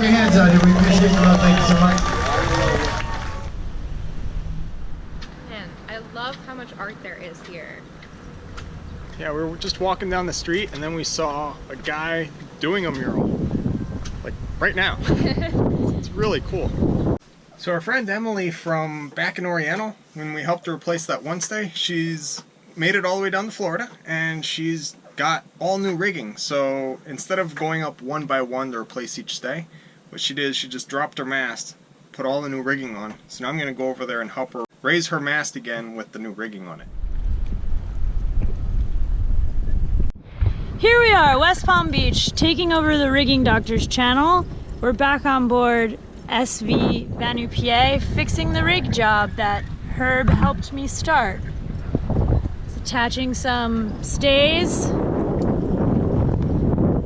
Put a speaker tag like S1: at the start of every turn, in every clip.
S1: your hands out here. We appreciate your love. Thank you so much.
S2: Man, I love how much art there is here.
S3: Yeah, we were just walking down the street and then we saw a guy doing a mural. Like right now. It's really cool. So our friend Emily from back in Oriental, when we helped her replace that one stay, she's made it all the way down to Florida and she's got all new rigging. So instead of going up one by one to replace each stay, what she did is she just dropped her mast, put all the new rigging on. So now I'm going to go over there and help her raise her mast again with the new rigging on it.
S4: Here we are, West Palm Beach, taking over the Rigging Doctor's channel. We're back on board SV Vanupier, fixing the rig job that Herb helped me start. It's attaching some stays.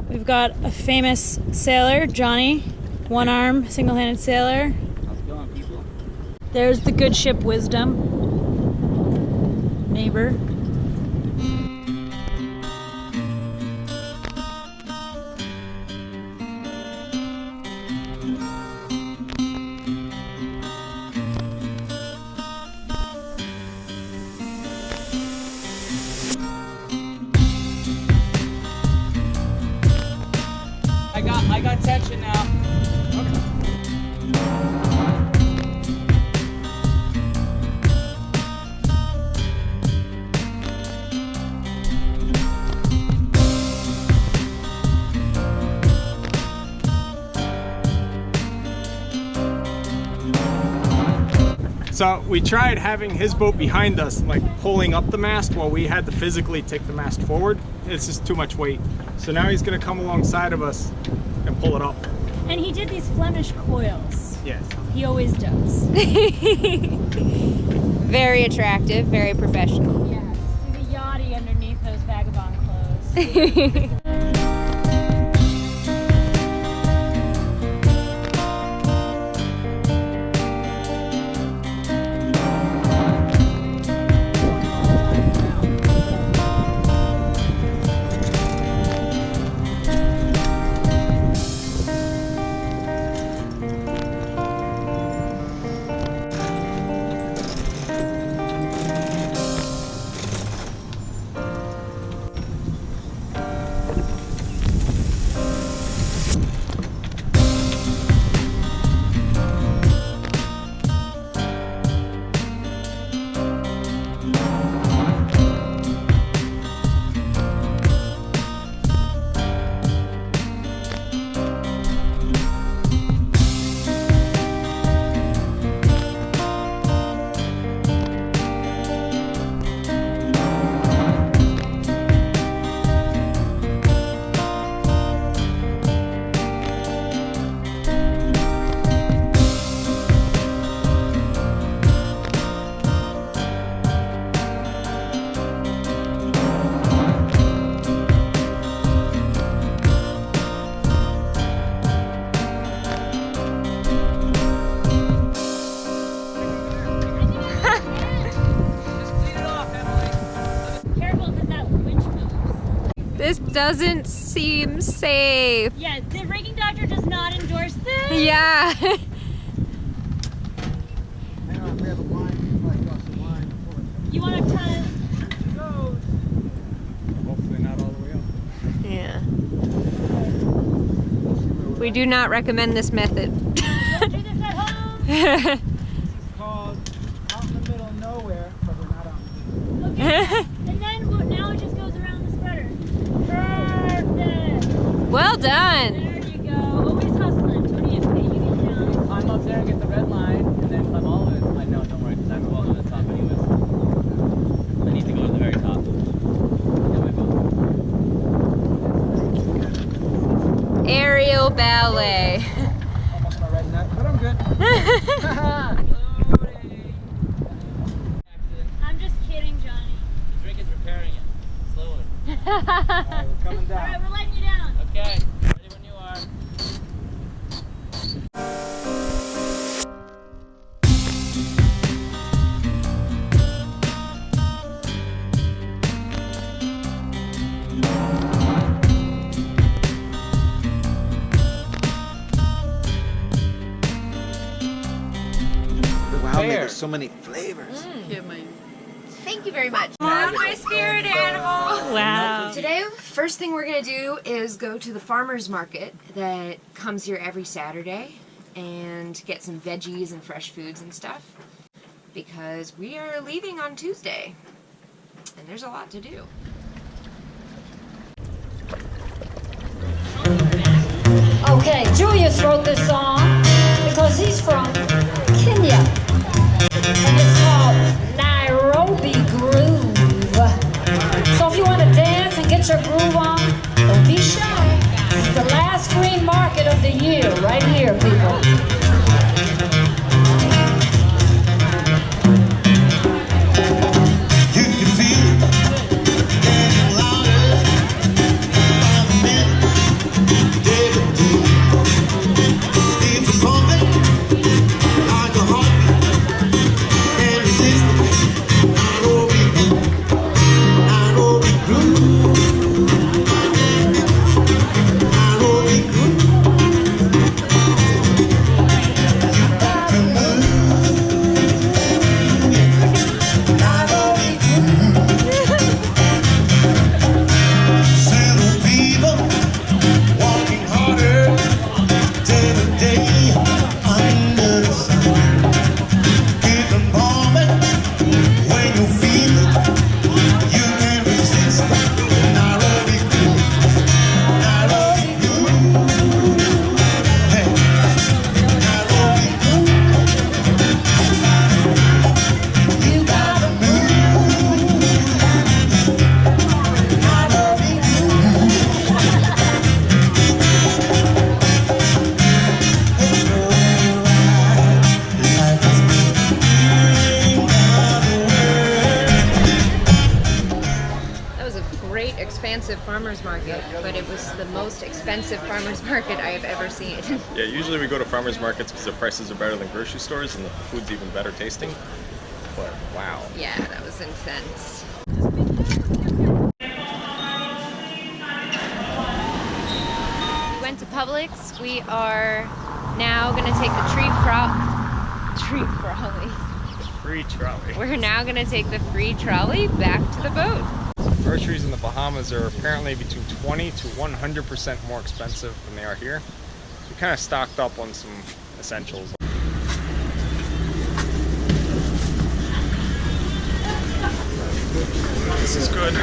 S4: We've got a famous sailor, Johnny, one-arm, single-handed sailor.
S5: How's it going, people?
S4: There's the good ship Wisdom, neighbor.
S5: I got tension now.
S3: So we tried having his boat behind us, like pulling up the mast while we had to physically take the mast forward. It's just too much weight. So now he's gonna come alongside of us and pull it up.
S4: And he did these Flemish coils.
S3: Yes.
S4: He always does.
S2: Very attractive, very professional.
S4: Yes. He's a yachty underneath those vagabond clothes.
S2: This doesn't seem safe.
S4: Yeah, the Rigging Doctor does not endorse this.
S2: Yeah.
S4: You want to try?
S3: Hopefully not all the way up.
S2: Yeah. We do not recommend this method.
S4: Don't do this at home.
S5: This is called out in the middle of nowhere, but we're not out in the middle.
S4: Okay. And then now it just goes around the spreader. Perfect.
S2: Well done.
S4: There you go. Always hustling. Tony, okay, you get down.
S5: Climb up there and get the red line, and then climb all the way. No, don't worry, because I go all the way to the top anyways. I need to go to the very top. Yeah, my boat.
S2: Aerial ballet.
S5: Almost my red nut, but I'm good.
S4: I'm just kidding, Johnny.
S5: The drink is repairing it. Slowly.
S3: Alright, we're coming down.
S4: All right, we're letting you down.
S5: Okay, ready when you are.
S6: There's so many flavors.
S2: Thank you very much.
S4: My spirit animal. Wow.
S7: Today, first thing we're gonna do is go to the farmer's market that comes here every Saturday and get some veggies and fresh foods and stuff because we are leaving on Tuesday and there's a lot to do.
S8: Okay, Julius wrote this song because he's from Kenya. And it's called Nairobi Groove. So if you want to dance and get your groove on, don't be shy. It's the last green market of the year, right here, people.
S2: Expansive farmers market, but it was the most expensive farmers market I have ever seen.
S3: Yeah, usually we go to farmers markets because the prices are better than grocery stores and the food's even better tasting. But wow.
S2: Yeah, that was intense. We went to Publix. We are now going to take the free trolley.
S3: Free trolley.
S2: We're now going to take the free trolley back to the boat.
S3: Groceries in the Bahamas are apparently between 20 to 100% more expensive than they are here. So we kind of stocked up on some essentials. This is good.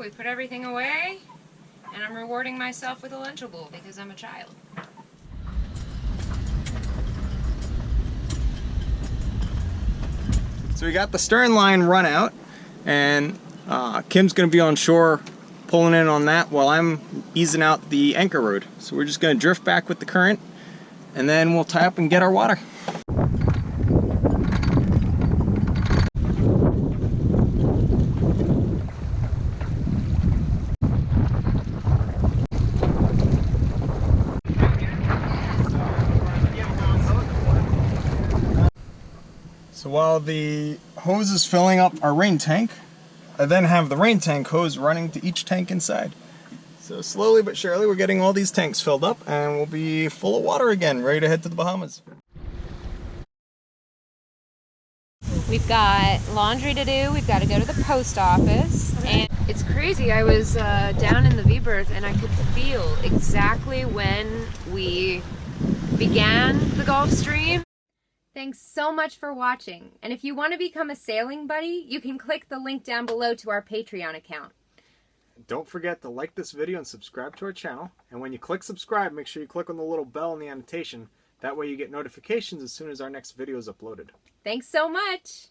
S2: We put everything away, and I'm rewarding myself with a Lunchable because I'm a child.
S3: So we got the stern line run out, and Kim's gonna be on shore pulling in on that while I'm easing out the anchor rod. So we're just gonna drift back with the current, and then we'll tie up and get our water. So while the hose is filling up our rain tank, I then have the rain tank hose running to each tank inside. So slowly but surely we're getting all these tanks filled up and we'll be full of water again, ready to head to the Bahamas.
S2: We've got laundry to do, we've got to go to the post office, and it's crazy. I was down in the V-berth and I could feel exactly when we began the Gulf Stream. Thanks so much for watching, and if you want to become a sailing buddy, you can click the link down below to our Patreon account.
S3: Don't forget to like this video and subscribe to our channel, and when you click subscribe, make sure you click on the little bell in the annotation. That way you get notifications as soon as our next video is uploaded.
S2: Thanks so much!